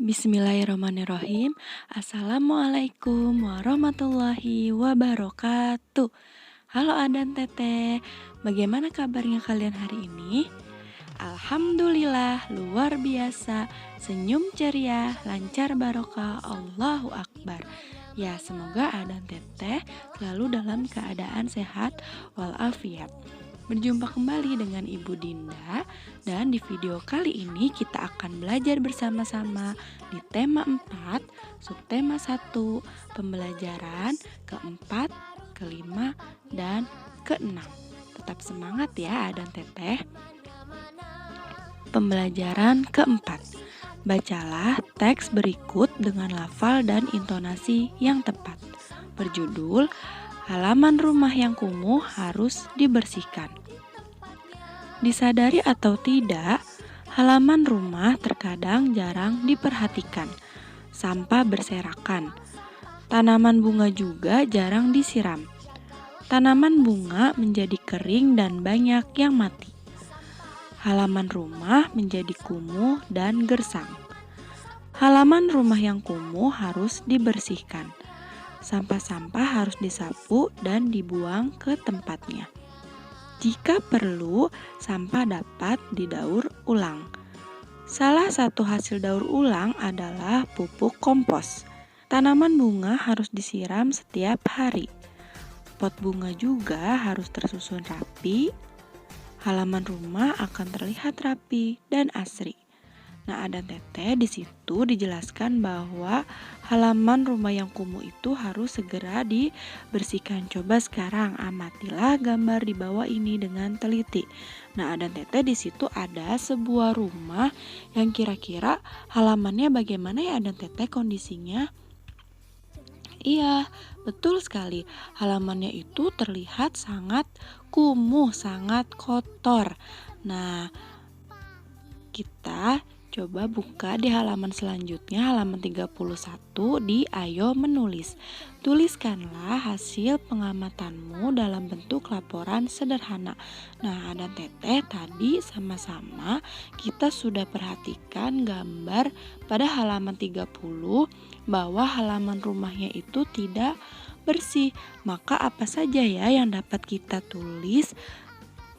Bismillahirrahmanirrahim. Assalamualaikum warahmatullahi wabarakatuh. Halo Adan Teteh, bagaimana kabarnya kalian hari ini? Alhamdulillah, luar biasa. Senyum ceria, lancar barokah, Allahu Akbar. Ya, semoga Adan Teteh selalu dalam keadaan sehat walafiat. Berjumpa kembali dengan Ibu Dinda, dan di video kali ini kita akan belajar bersama-sama di tema 4, subtema 1, pembelajaran keempat, kelima, dan keenam. Tetap semangat ya Adan Teteh. Pembelajaran keempat. Bacalah teks berikut dengan lafal dan intonasi yang tepat. Berjudul halaman rumah yang kumuh harus dibersihkan. Disadari atau tidak, halaman rumah terkadang jarang diperhatikan. Sampah berserakan. Tanaman bunga juga jarang disiram. Tanaman bunga menjadi kering dan banyak yang mati. Halaman rumah menjadi kumuh dan gersang. Halaman rumah yang kumuh harus dibersihkan. Sampah-sampah harus disapu dan dibuang ke tempatnya. Jika perlu, sampah dapat didaur ulang. Salah satu hasil daur ulang adalah pupuk kompos. Tanaman bunga harus disiram setiap hari. Pot bunga juga harus tersusun rapi. Halaman rumah akan terlihat rapi dan asri. Nah, Adan Teteh di situ dijelaskan bahwa halaman rumah yang kumuh itu harus segera dibersihkan. Coba sekarang amatilah gambar di bawah ini dengan teliti. Nah, Adan Teteh di situ ada sebuah rumah yang kira-kira halamannya bagaimana ya Adan Teteh kondisinya? Iya, betul sekali. Halamannya itu terlihat sangat kumuh, sangat kotor. Nah, kita coba buka di halaman selanjutnya, halaman 31 di Ayo Menulis. Tuliskanlah hasil pengamatanmu dalam bentuk laporan sederhana. Nah, Adan Teteh tadi sama-sama kita sudah perhatikan gambar pada halaman 30 bahwa halaman rumahnya itu tidak bersih. Maka apa saja ya yang dapat kita tulis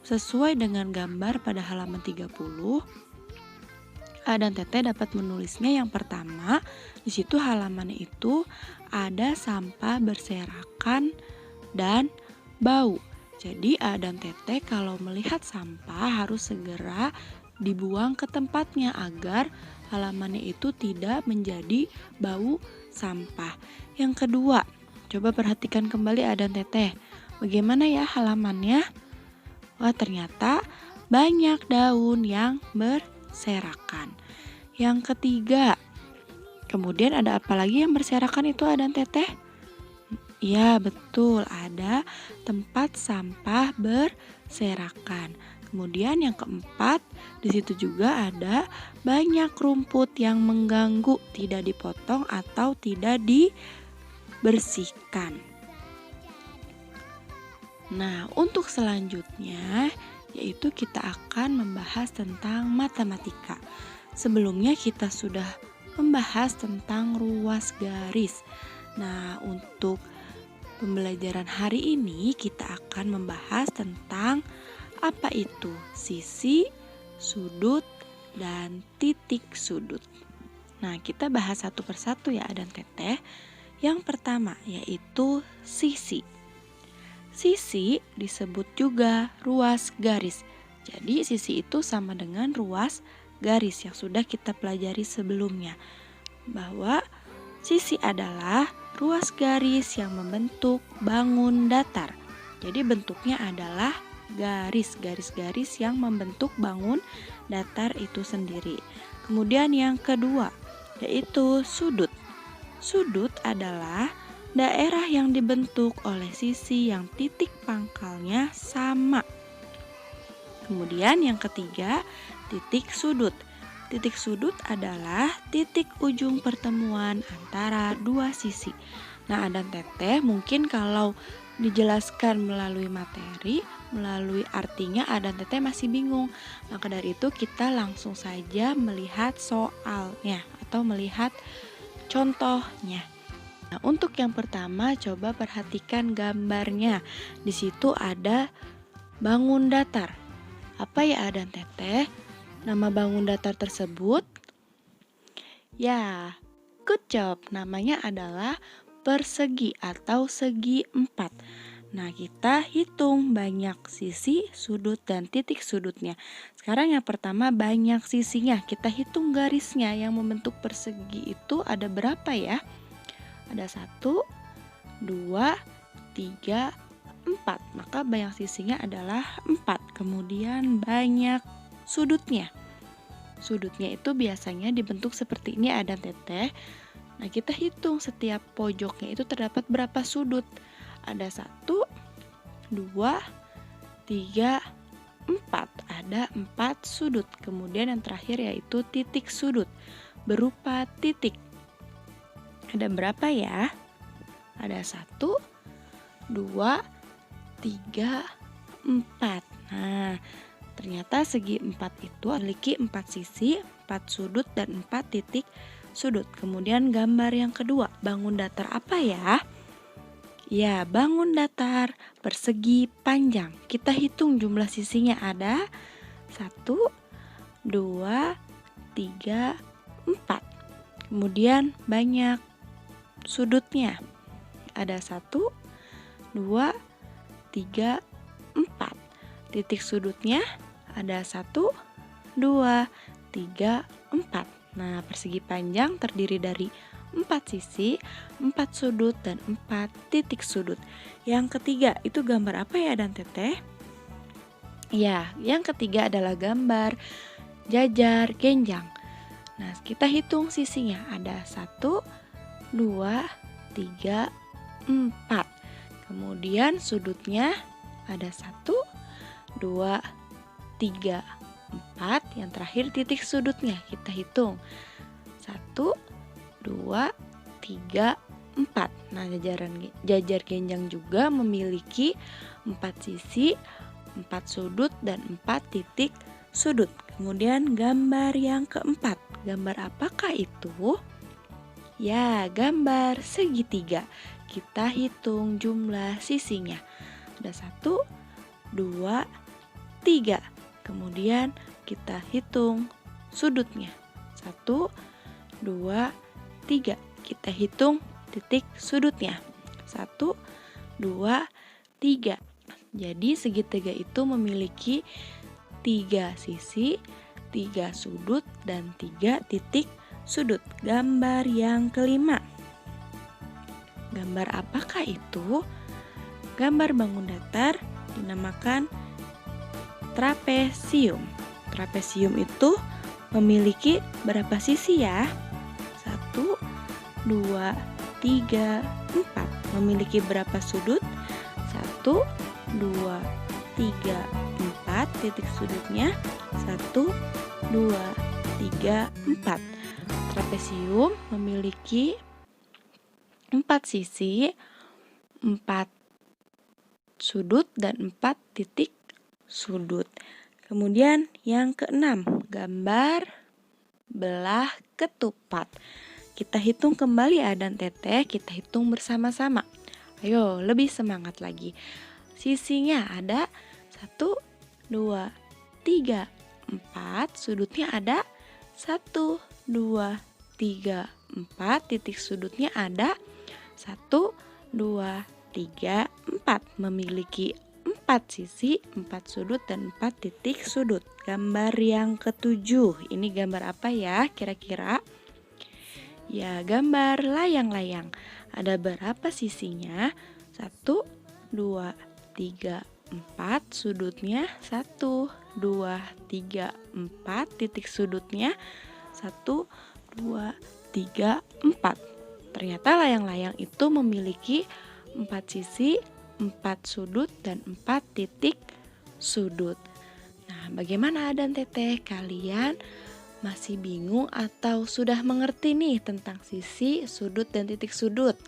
sesuai dengan gambar pada halaman 30? Adan Teteh dapat menulisnya yang pertama, di situ halamannya itu ada sampah berserakan dan bau. Jadi Adan Teteh kalau melihat sampah harus segera dibuang ke tempatnya agar halamannya itu tidak menjadi bau sampah. Yang kedua, coba perhatikan kembali Adan Teteh. Bagaimana ya halamannya? Wah, ternyata banyak daun yang berserakan. Yang ketiga, kemudian ada apa lagi yang berserakan itu Adan Teteh? Iya, betul, ada tempat sampah berserakan. Kemudian yang keempat, di situ juga ada banyak rumput yang mengganggu, tidak dipotong atau tidak dibersihkan. Nah, untuk selanjutnya yaitu kita akan membahas tentang matematika. Sebelumnya kita sudah membahas tentang ruas garis. Nah, untuk pembelajaran hari ini kita akan membahas tentang apa itu sisi, sudut, dan titik sudut. Nah, kita bahas satu persatu ya Adan Teteh. Yang pertama yaitu sisi. Sisi disebut juga ruas garis. Jadi sisi itu sama dengan ruas garis yang sudah kita pelajari sebelumnya. Bahwa sisi adalah ruas garis yang membentuk bangun datar. Jadi bentuknya adalah garis-garis yang membentuk bangun datar itu sendiri. Kemudian yang kedua yaitu sudut. Sudut adalah daerah yang dibentuk oleh sisi yang titik pangkalnya sama. Kemudian yang ketiga, titik sudut. Titik sudut adalah titik ujung pertemuan antara dua sisi. Nah, Adan Teteh mungkin kalau dijelaskan melalui materi, melalui artinya Adan Teteh masih bingung. Maka dari itu kita langsung saja melihat soalnya atau melihat contohnya. Nah, untuk yang pertama coba perhatikan gambarnya. Di situ ada bangun datar. Apa ya Adan Teteh? Nama bangun datar tersebut? Ya, good job. Namanya adalah persegi atau segi empat. Nah, kita hitung banyak sisi, sudut, dan titik sudutnya. Sekarang yang pertama banyak sisinya. Kita hitung garisnya yang membentuk persegi itu ada berapa ya? Ada 1, 2, 3, 4. Maka banyak sisinya adalah 4. Kemudian banyak sudutnya. Sudutnya itu biasanya dibentuk seperti ini Adan Teteh. Nah, kita hitung setiap pojoknya itu terdapat berapa sudut. Ada 1, 2, 3, 4. Ada 4 sudut. Kemudian yang terakhir yaitu titik sudut berupa titik. Ada berapa ya? Ada 1, 2, 3, 4. Nah, ternyata segi 4 itu memiliki 4 sisi, 4 sudut, dan 4 titik sudut. Kemudian gambar yang kedua, bangun datar apa ya? Ya, bangun datar persegi panjang. Kita hitung jumlah sisinya ada 1, 2, 3, 4. Kemudian banyak sudutnya. Ada 1, 2, 3, 4. Titik sudutnya ada 1, 2, 3, 4. Nah, persegi panjang terdiri dari 4 sisi, 4 sudut, dan 4 titik sudut. Yang ketiga, itu gambar apa ya Dan Teteh? Ya, yang ketiga adalah gambar jajar genjang. Nah, kita hitung sisinya. Ada 1, 2, 3, 4. Kemudian sudutnya ada 1, 2, 3, 4. Yang terakhir titik sudutnya kita hitung 1, 2, 3, 4. Nah, jajar genjang juga memiliki 4 sisi, 4 sudut, dan 4 titik sudut. Kemudian gambar yang keempat. Gambar apakah itu? Ya, gambar segitiga. Kita hitung jumlah sisinya. Ada 1, 2, 3. Kemudian kita hitung sudutnya. 1, 2, 3. Kita hitung titik sudutnya. 1, 2, 3. Jadi segitiga itu memiliki 3 sisi, 3 sudut, dan 3 titik sudut. Gambar yang kelima. Gambar apakah itu? Gambar bangun datar dinamakan trapesium. Trapesium itu memiliki berapa sisi ya? 1, 2, 3, 4. Memiliki berapa sudut? 1, 2, 3, 4. Titik sudutnya 1, 2, 3, 4. Trapesium memiliki 4 sisi, 4 sudut, dan 4 titik sudut. Kemudian yang keenam, gambar belah ketupat. Kita hitung kembali Adan Teteh, kita hitung bersama-sama. Ayo, lebih semangat lagi. Sisinya ada 1, 2, 3, 4. Sudutnya ada 1, 2, 3, 4. Titik sudutnya ada 1, 2, 3, 4. Memiliki 4 sisi, 4 sudut, dan 4 titik sudut. Gambar yang ketujuh. Ini gambar apa ya kira-kira? Ya, gambar layang-layang. Ada berapa sisinya? 1, 2, 3, 4. Sudutnya 1, 2, 3, 4. Titik sudutnya 1, 2, 3, 4. Ternyata layang-layang itu memiliki 4 sisi, 4 sudut, dan 4 titik sudut. Nah, bagaimana Adan Teteh? Kalian masih bingung atau sudah mengerti nih tentang sisi, sudut, dan titik sudut?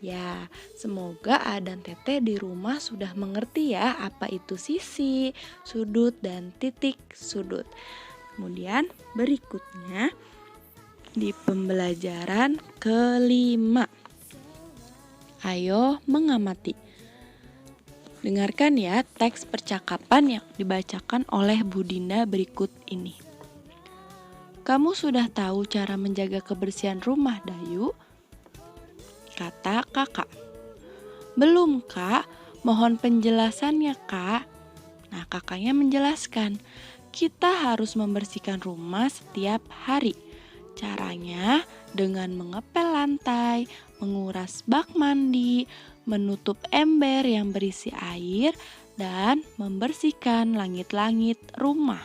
Ya, semoga Adan Teteh di rumah sudah mengerti ya apa itu sisi, sudut, dan titik sudut. Kemudian berikutnya Di pembelajaran kelima, ayo mengamati. Dengarkan ya teks percakapan yang dibacakan oleh Bu Dinda berikut ini. Kamu sudah tahu cara menjaga kebersihan rumah, Dayu? Kata kakak. Belum, Kak. Mohon penjelasannya, Kak. Nah, kakaknya menjelaskan, kita harus membersihkan rumah setiap hari. Caranya dengan mengepel lantai, menguras bak mandi, menutup ember yang berisi air, dan membersihkan langit-langit rumah.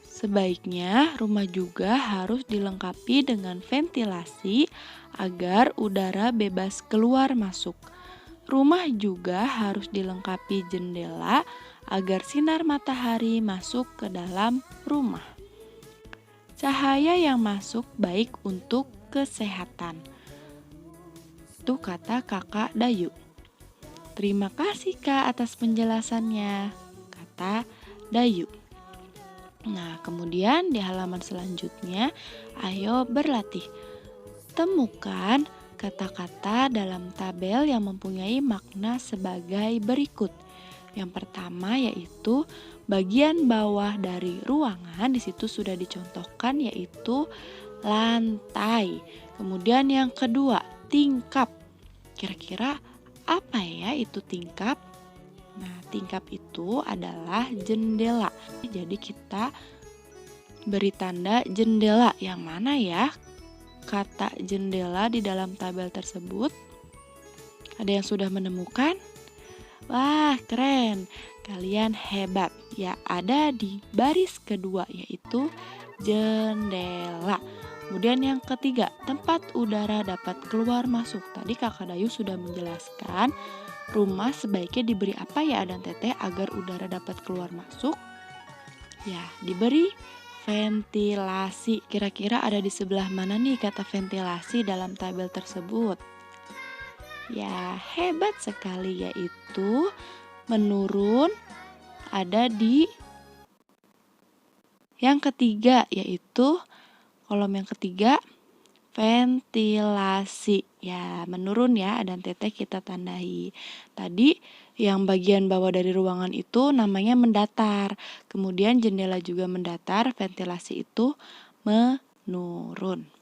Sebaiknya rumah juga harus dilengkapi dengan ventilasi agar udara bebas keluar masuk. Rumah juga harus dilengkapi jendela agar sinar matahari masuk ke dalam rumah. Cahaya yang masuk baik untuk kesehatan. Itu kata kakak Dayu. Terima kasih Kak atas penjelasannya, kata Dayu. Nah, kemudian di halaman selanjutnya, ayo berlatih. Temukan kata-kata dalam tabel yang mempunyai makna sebagai berikut. Yang pertama yaitu bagian bawah dari ruangan, di situ sudah dicontohkan yaitu lantai. Kemudian yang kedua, tingkap. Kira-kira apa ya itu tingkap? Nah, tingkap itu adalah jendela. Jadi kita beri tanda jendela. Yang mana ya kata jendela di dalam tabel tersebut? Ada yang sudah menemukan? Wah, keren. Kalian hebat. Ya, ada di baris kedua yaitu jendela. Kemudian yang ketiga, tempat udara dapat keluar masuk. Tadi Kakak Dayu sudah menjelaskan rumah sebaiknya diberi apa ya Adan Teteh agar udara dapat keluar masuk? Ya, diberi ventilasi. Kira-kira ada di sebelah mana nih kata ventilasi dalam tabel tersebut? Ya, hebat sekali, yaitu menurun ada di yang ketiga, yaitu kolom yang ketiga, ventilasi. Ya, menurun ya, dan teteh kita tandai. Tadi yang bagian bawah dari ruangan itu namanya mendatar. Kemudian jendela juga mendatar, ventilasi itu menurun.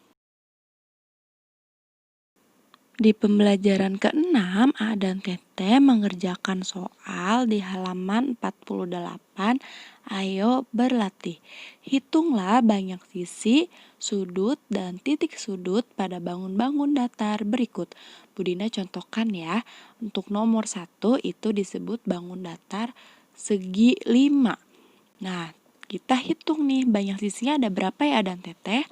Di pembelajaran ke-6, A dan Teteh mengerjakan soal di halaman 48. Ayo berlatih. Hitunglah banyak sisi, sudut, dan titik sudut pada bangun-bangun datar berikut. Bu Dina contohkan ya. Untuk nomor 1 itu disebut bangun datar segi 5. Nah, kita hitung nih banyak sisinya ada berapa ya dan Teteh?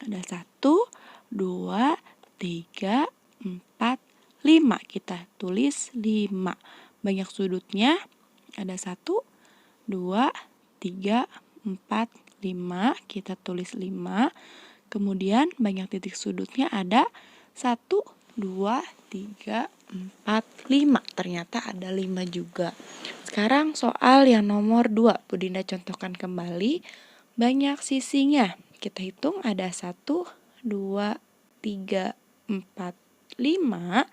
Ada 1, 2, 3, 4, 5. Kita tulis 5. Banyak sudutnya ada 1, 2, 3, 4, 5. Kita tulis 5. Kemudian banyak titik sudutnya ada 1, 2, 3, 4, 5. Ternyata ada 5 juga. Sekarang soal yang nomor 2. Bu Dinda contohkan kembali. Banyak sisinya. Kita hitung ada 1, 2, 3, 4, 5.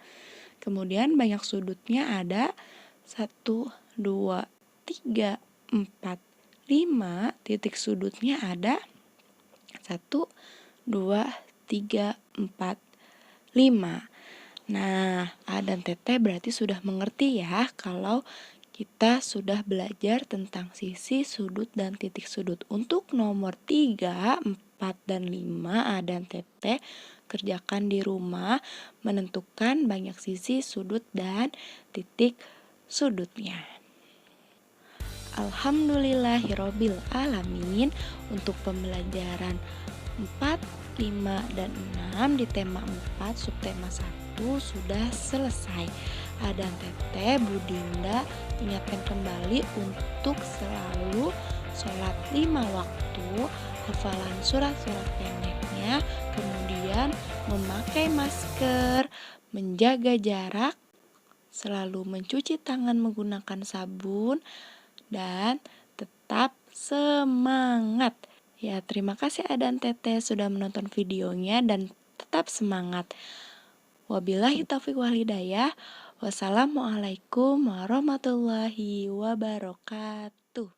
Kemudian banyak sudutnya ada 1, 2, 3, 4, 5. Titik sudutnya ada 1, 2, 3, 4, 5. Nah, A dan Teteh berarti sudah mengerti ya kalau kita sudah belajar tentang sisi, sudut, dan titik sudut. Untuk nomor 3, 4, dan 5, A dan Teteh kerjakan di rumah menentukan banyak sisi, sudut, dan titik sudutnya. Alhamdulillahirobbil alamin. Untuk pembelajaran 4, 5, dan 6 di tema 4 subtema 1 sudah selesai. Dan Teteh Bu Dinda ingatkan kembali untuk selalu sholat 5 waktu, hafalan surat-surat pendeknya, kemudian memakai masker, menjaga jarak, selalu mencuci tangan menggunakan sabun, dan tetap semangat. Ya, terima kasih Adan Tete sudah menonton videonya dan tetap semangat. Wabillahi taufiq wal hidayah. Wassalamualaikum warahmatullahi wabarakatuh.